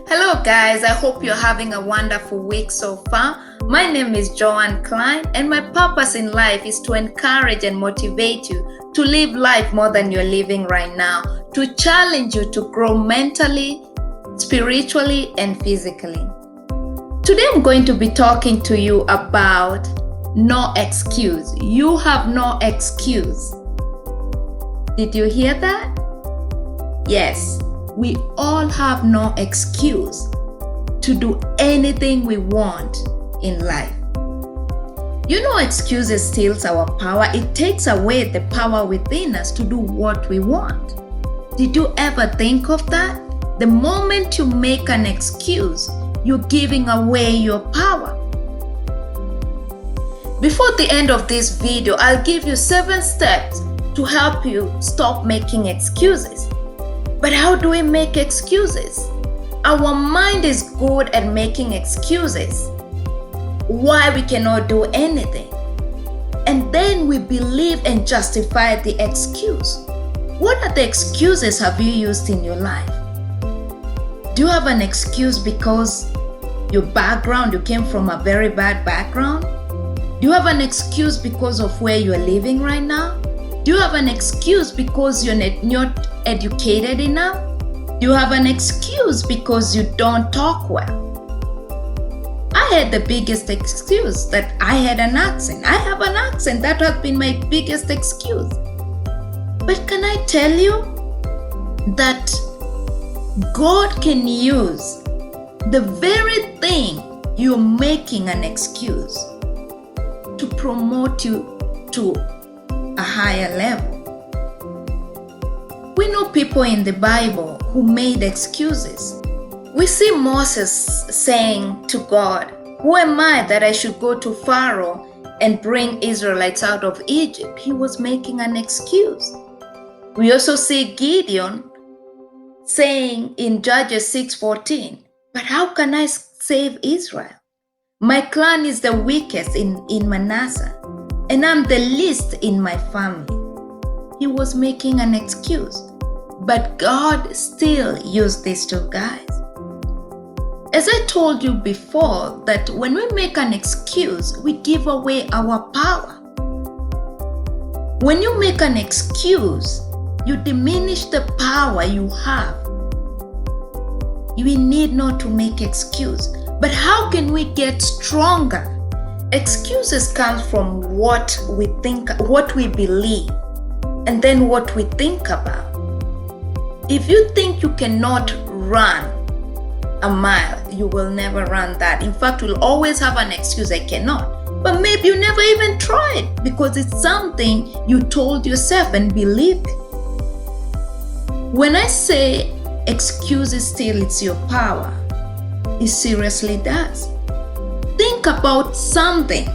Hello guys, I hope you're having a wonderful week so far. My name is Joanne Klein and my purpose in life is to encourage and motivate you to live life more than you're living right now, to challenge you to grow mentally, spiritually, and physically. Today I'm going to be talking to you about no excuse. You have no excuse. Did you hear that? Yes. We all have no excuse to do anything we want in life. You know, excuses steals our power. It takes away the power within us to do what we want. Did you ever think of that? The moment you make an excuse, you're giving away your power. Before the end of this video, I'll give you 7 steps to help you stop making excuses. But how do we make excuses? Our mind is good at making excuses why we cannot do anything. And then we believe and justify the excuse. What are the excuses have you used in your life? Do you have an excuse because your background, you came from a very bad background? Do you have an excuse because of where you're living right now? Do you have an excuse because you're not educated enough? Do you have an excuse because you don't talk well? I had the biggest excuse that I had an accent. I have an accent. That has been my biggest excuse. But can I tell you that God can use the very thing you're making an excuse to promote you to a higher level? We know people in the Bible who made excuses. We see Moses saying to God, "Who am I that I should go to Pharaoh and bring Israelites out of Egypt?" He was making an excuse. We also see Gideon saying in Judges 6:14, "But how can I save Israel? My clan is the weakest in Manasseh, and I'm the least in my family." He was making an excuse, but God still used these 2 guys. As I told you before, that when we make an excuse, we give away our power. When you make an excuse, you diminish the power you have. We need not to make excuse. But how can we get stronger? Excuses come from what we think, what we believe, and then what we think about. If you think you cannot run a mile, you will never run that. In fact, you'll always have an excuse, "I cannot." But maybe you never even tried because it's something you told yourself and believed. When I say excuses steal your power, it seriously does. Think about something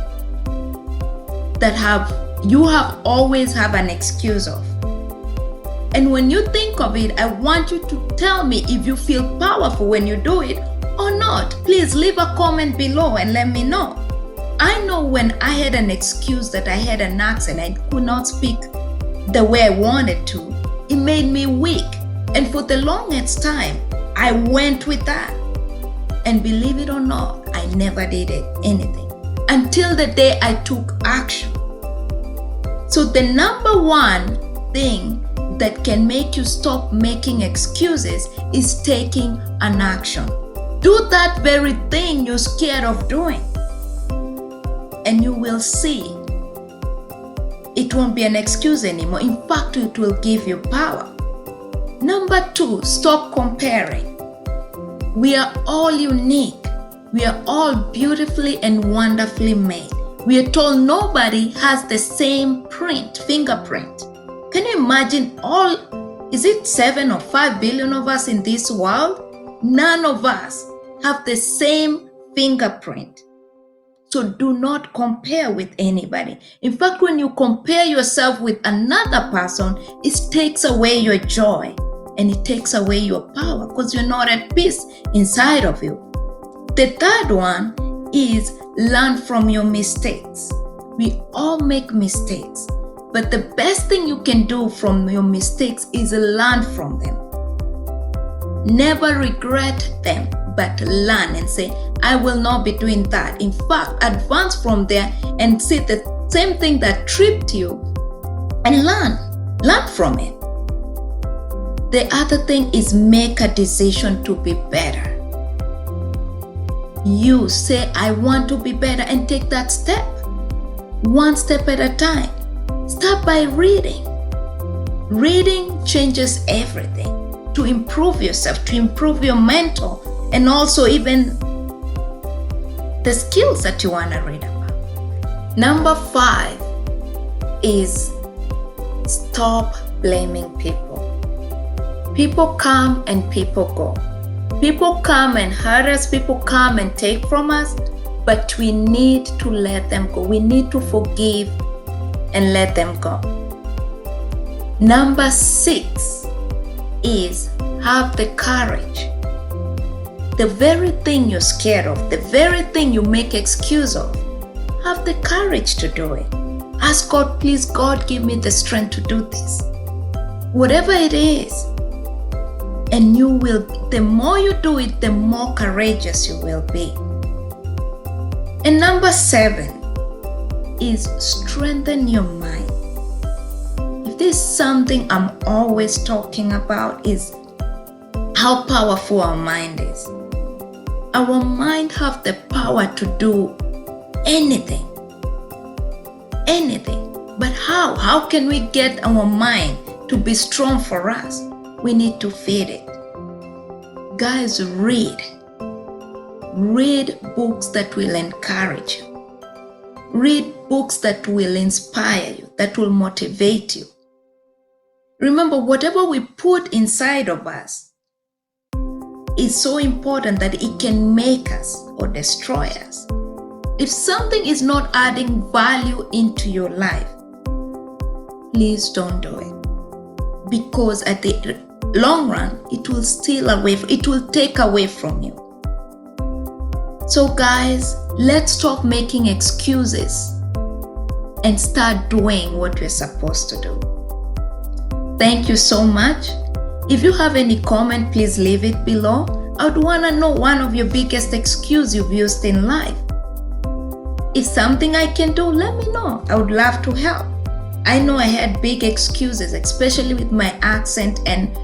that you have always have an excuse of. And when you think of it, I want you to tell me if you feel powerful when you do it or not. Please leave a comment below and let me know. I know when I had an excuse that I had an accent, I could not speak the way I wanted to. It made me weak. And for the longest time, I went with that. And believe it or not, I never did anything until the day I took action. So the number one thing that can make you stop making excuses is taking an action. Do that very thing you're scared of doing, and you will see it won't be an excuse anymore. In fact, it will give you power. Number 2, stop comparing. We are all unique. We are all beautifully and wonderfully made. We are told nobody has the same fingerprint. Can you imagine is it 7 or 5 billion of us in this world? None of us have the same fingerprint. So do not compare with anybody. In fact, when you compare yourself with another person, it takes away your joy and it takes away your power because you're not at peace inside of you. The 3rd one is learn from your mistakes. We all make mistakes. But the best thing you can do from your mistakes is learn from them. Never regret them, but learn and say, I will not be doing that. In fact, advance from there and see the same thing that tripped you and learn from it. The other thing is make a decision to be better. You say, I want to be better, and take that step. One step at a time. Start by reading. Reading changes everything. To improve yourself, to improve your mental, and also even the skills that you want to read about. Number 5 is stop blaming people. People come and people go. People come and hurt us, people come and take from us, but we need to let them go. We need to forgive and let them go. Number 6 is have the courage. The very thing you're scared of, the very thing you make excuse of, have the courage to do it. Ask God, please, God, give me the strength to do this. Whatever it is. And you will, the more you do it, the more courageous you will be. And number 7 is strengthen your mind. If there's something I'm always talking about, is how powerful our mind is. Our mind have the power to do anything. But how? How can we get our mind to be strong for us? We need to feed it. Guys, read. Read books that will encourage you. Read books that will inspire you, that will motivate you. Remember, whatever we put inside of us is so important that it can make us or destroy us. If something is not adding value into your life, please don't do it. Because at the long run, it will it will take away from you. So guys, let's stop making excuses and start doing what we're supposed to do. Thank you so much. If you have any comment, please leave it below. I would want to know one of your biggest excuses you've used in life. If something I can do, let me know. I would love to help. I know I had big excuses, especially with my accent, and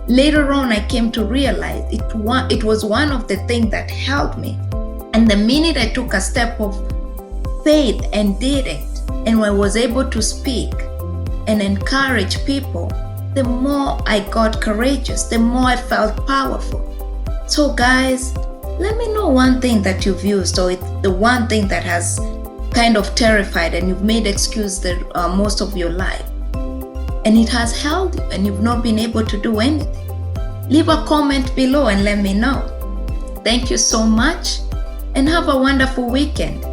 later on I came to realize it was one of the things that helped me. And the minute I took a step of faith and did it, and I was able to speak and encourage people, the more I got courageous, the more I felt powerful. So guys, let me know one thing that you've used, or it's the one thing that has kind of terrified and you've made excuse most of your life, and it has held you and you've not been able to do anything. Leave a comment below and let me know. Thank you so much, and have a wonderful weekend.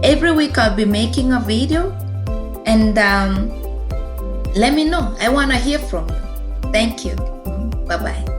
Every week I'll be making a video, and let me know. I want to hear from you. Thank you. Bye-bye.